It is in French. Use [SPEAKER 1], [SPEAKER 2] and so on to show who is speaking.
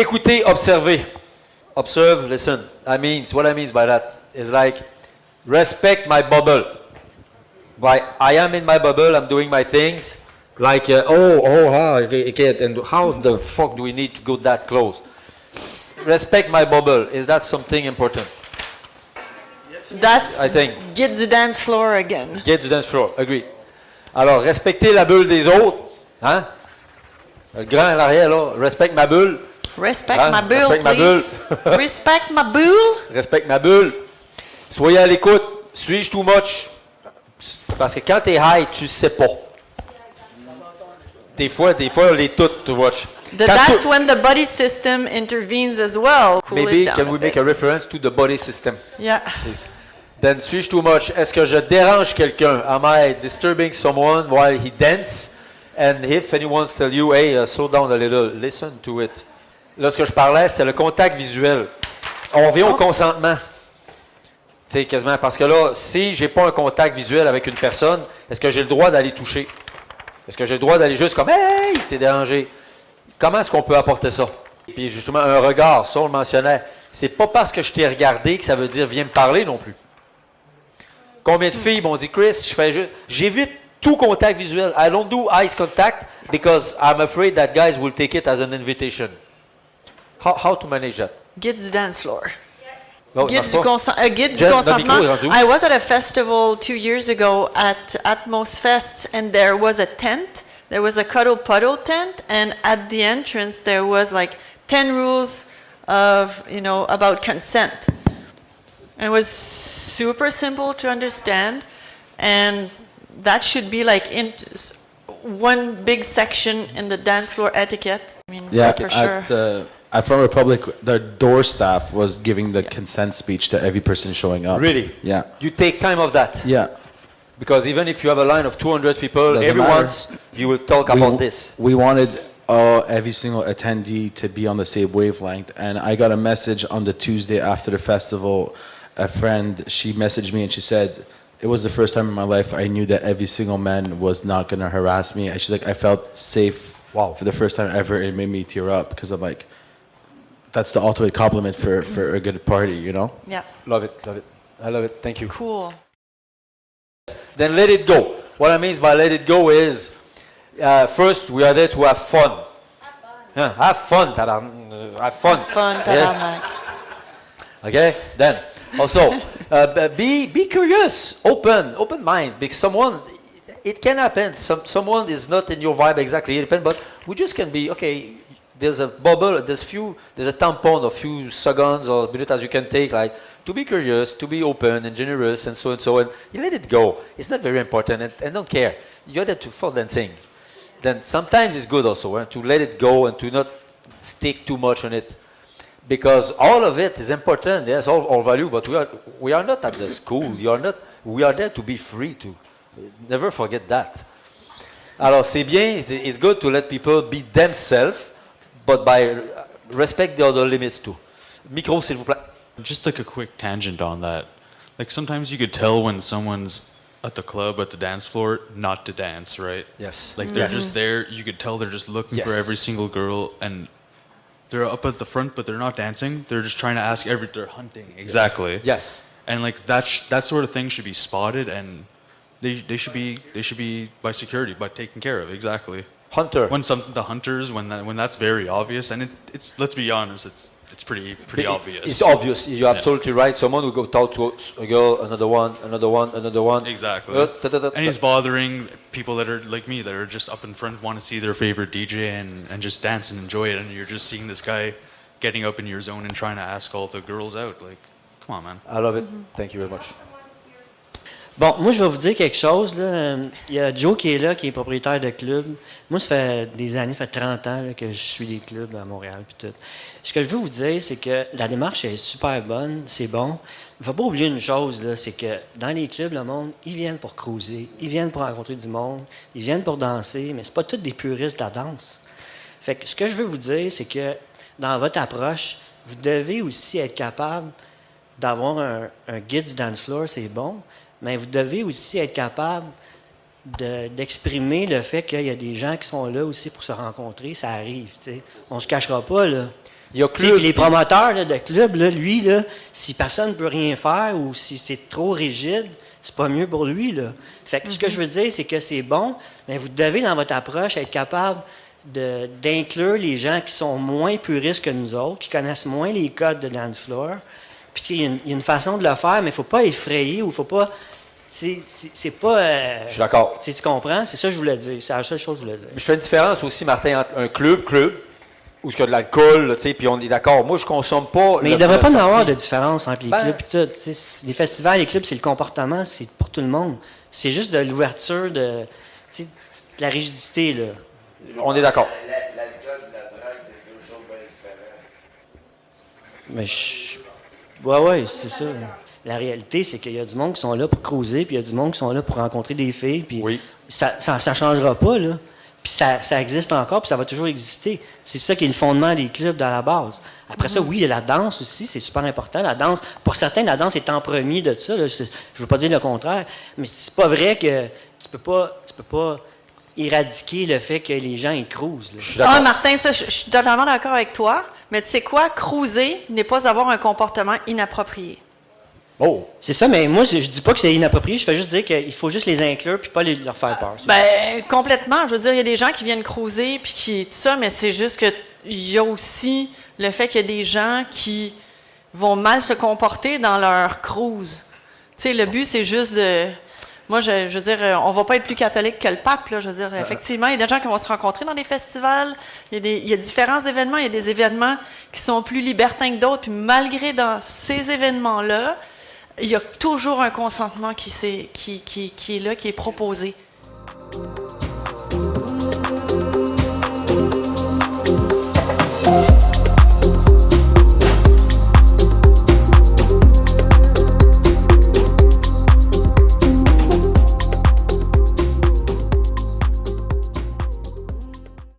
[SPEAKER 1] Écouter, observer. Observe, listen. What I mean by that is like, respect my bubble. I am in my bubble, I'm doing my things. Like, and how the fuck do we need to go that close? Respect my bubble. Is that something important?
[SPEAKER 2] That's
[SPEAKER 1] I think.
[SPEAKER 2] get the dance floor again.
[SPEAKER 1] Get the dance floor, agree. Alors, respecter la bulle des autres. Hein? Le grand à l'arrière, là. Respect ma bulle.
[SPEAKER 2] Respect
[SPEAKER 1] Hein?
[SPEAKER 2] my bulle,
[SPEAKER 1] Respect ma
[SPEAKER 2] please. Respect my bulle.
[SPEAKER 1] Respect ma bulle. Soyez à l'écoute. Suis-je too much? Parce que quand t'es high, tu sais pas. Des fois, on les toutes too much.
[SPEAKER 2] That's when the body system intervenes as well. Cool
[SPEAKER 1] Maybe
[SPEAKER 2] it down
[SPEAKER 1] can we make a reference to the body system?
[SPEAKER 2] Yeah.
[SPEAKER 1] Please. Then suis-je too much? Est-ce que je dérange quelqu'un? Am I disturbing someone while he dances? And if anyone tells you, hey, slow down a little, listen to it. Là, ce que je parlais, c'est le contact visuel. On vient au consentement. Tu sais, quasiment. Parce que là, si j'ai pas un contact visuel avec une personne, est-ce que j'ai le droit d'aller toucher? Est-ce que j'ai le droit d'aller juste comme, hey, t'es dérangé? Comment est-ce qu'on peut apporter ça? Puis justement, un regard, ça on le mentionnait. C'est pas parce que je t'ai regardé que ça veut dire viens me parler non plus. Combien de filles m'ont dit, Chris, j'évite tout contact visuel. I don't do eye contact because I'm afraid that guys will take it as an invitation. How to manage that?
[SPEAKER 2] Get the dance floor.
[SPEAKER 1] Oh,
[SPEAKER 2] Get du
[SPEAKER 1] Jen,
[SPEAKER 2] consentement.
[SPEAKER 1] le micro est rendu.
[SPEAKER 2] I was at a festival 2 years ago at Atmos Fest, and there was a tent. There was a cuddle puddle tent, and at the entrance there was like 10 rules of, about consent. And it was super simple to understand, and that should be like one big section in the dance floor etiquette. I mean,
[SPEAKER 3] Yeah,
[SPEAKER 2] for sure.
[SPEAKER 3] at Front Republic, the door staff was giving the consent speech to every person showing up.
[SPEAKER 1] Really?
[SPEAKER 3] Yeah.
[SPEAKER 1] You take time of that.
[SPEAKER 3] Yeah.
[SPEAKER 1] Because even if you have a line of 200 people,
[SPEAKER 3] Doesn't
[SPEAKER 1] every
[SPEAKER 3] matter.
[SPEAKER 1] once you will talk about this.
[SPEAKER 3] We wanted every single attendee to be on the same wavelength. And I got a message on the Tuesday after the festival. A friend, she messaged me and she said, it was the first time in my life I knew that every single man was not going to harass me. And she's like, I felt safe for the first time ever. It made me tear up because I'm like, that's the ultimate compliment for a good party,
[SPEAKER 2] Yeah.
[SPEAKER 1] Love it. I love it. Thank you.
[SPEAKER 2] Cool.
[SPEAKER 1] Then let it go. What I mean by let it go is, first, we are there to have fun. Have fun. Have fun.
[SPEAKER 2] Fun, tabarnak.
[SPEAKER 1] Okay? Then, also, be curious, open mind. Because it can happen. Someone is not in your vibe exactly, but we just can be, okay, there's a bubble, there's a tampon of few seconds or minutes as you can take, like, to be curious, to be open and generous and so, and you let it go. It's not very important and don't care. You're there for dancing. Then sometimes it's good also to let it go and to not stick too much on it. Because all of it is important, yes, all value, but we are not at the school. We are there to be free to. Never forget that. Alors c'est bien, it's good to let people be themselves, but by respect the other limits too. Micro, s'il vous plaît.
[SPEAKER 4] Just like a quick tangent on that. Like sometimes you could tell when someone's at the club, at the dance floor, not to dance, right?
[SPEAKER 1] Yes.
[SPEAKER 4] Like they're just there, you could tell they're just looking for every single girl and they're up at the front, but they're not dancing. They're just trying to ask they're hunting. Exactly.
[SPEAKER 1] Yes.
[SPEAKER 4] And like that sort of thing should be spotted and they should be by security, by taken care of. Exactly.
[SPEAKER 1] Hunter.
[SPEAKER 4] The hunters, when that's very obvious, and it's let's be honest, it's pretty obvious.
[SPEAKER 1] It's obvious. You're absolutely right. Someone will go talk to a girl, another one.
[SPEAKER 4] Exactly. And he's bothering people that are like me, that are just up in front, want to see their favorite DJ and just dance and enjoy it. And you're just seeing this guy getting up in your zone and trying to ask all the girls out. Like, come on, man.
[SPEAKER 1] I love it. Thank you very much.
[SPEAKER 5] Bon, moi, je vais vous dire quelque chose. Là. Il y a Joe qui est là, qui est propriétaire de club. Moi, ça fait des années, ça fait 30 ans là, que je suis des clubs à Montréal. Puis tout. Ce que je veux vous dire, c'est que la démarche est super bonne, c'est bon. Il ne faut pas oublier une chose, là, c'est que dans les clubs, le monde, ils viennent pour cruiser, ils viennent pour rencontrer du monde, ils viennent pour danser, mais c'est pas tous des puristes de la danse. Fait que ce que je veux vous dire, c'est que dans votre approche, vous devez aussi être capable d'avoir un guide du dance floor, c'est bon, mais vous devez aussi être capable d'exprimer le fait qu'il y a des gens qui sont là aussi pour se rencontrer, ça arrive, tu sais. On se cachera pas, là.
[SPEAKER 1] Il y a
[SPEAKER 5] Tu sais,
[SPEAKER 1] club.
[SPEAKER 5] puis les promoteurs là, de clubs, là, lui, là, si personne ne peut rien faire ou si c'est trop rigide, c'est pas mieux pour lui. Là. Fait que ce que je veux dire, c'est que c'est bon, mais vous devez, dans votre approche, être capable d'inclure les gens qui sont moins puristes que nous autres, qui connaissent moins les codes de dance floor. Puis il y a une façon de le faire, mais il ne faut pas effrayer ou il ne faut pas. C'est pas.
[SPEAKER 1] Je suis d'accord.
[SPEAKER 5] Tu comprends? C'est ça que je voulais dire. C'est la seule chose que je voulais dire.
[SPEAKER 1] Je fais une différence aussi, Martin, entre un club, où il y a de l'alcool, là, tu sais, puis on est d'accord. Moi, je consomme pas.
[SPEAKER 5] Mais il ne devrait
[SPEAKER 1] la
[SPEAKER 5] pas y avoir
[SPEAKER 1] sortie.
[SPEAKER 5] de différence entre les clubs et tout. Tu sais, les festivals, les clubs, c'est le comportement, c'est pour tout le monde. C'est juste de l'ouverture, de la rigidité. Là.
[SPEAKER 1] On est d'accord.
[SPEAKER 6] L'alcool et la drogue, c'est deux choses bien différentes.
[SPEAKER 5] Mais ouais, c'est ça. La réalité, c'est qu'il y a du monde qui sont là pour cruiser, puis il y a du monde qui sont là pour rencontrer des filles, puis
[SPEAKER 1] Oui.
[SPEAKER 5] ça changera pas, là. Puis ça existe encore, puis ça va toujours exister. C'est ça qui est le fondement des clubs dans la base. Après ça, oui, il y a la danse aussi, c'est super important. La danse, pour certains, la danse est en premier de ça. Là. Je veux pas dire le contraire, mais c'est pas vrai que tu peux pas éradiquer le fait que les gens y cruisent. Là.
[SPEAKER 1] Je suis d'accord.
[SPEAKER 2] Ah, Martin, ça, je suis totalement d'accord avec toi. Mais tu sais quoi? Cruiser n'est pas avoir un comportement inapproprié.
[SPEAKER 1] Oh,
[SPEAKER 5] C'est ça, mais moi, je dis pas que c'est inapproprié, je fais juste dire qu'il faut juste les inclure puis pas leur faire peur.
[SPEAKER 2] Ben, complètement. Je veux dire, il y a des gens qui viennent cruiser puis qui tout ça, mais c'est juste que il y a aussi le fait qu'il y a des gens qui vont mal se comporter dans leur cruise. Tu sais, le but, c'est juste de... Moi, je veux dire, on va pas être plus catholique que le pape, là. Je veux dire, effectivement, il y a des gens qui vont se rencontrer dans des festivals. Il y a différents événements. Il y a des événements qui sont plus libertins que d'autres. Puis malgré dans ces événements-là, il y a toujours un consentement qui est là, qui est proposé.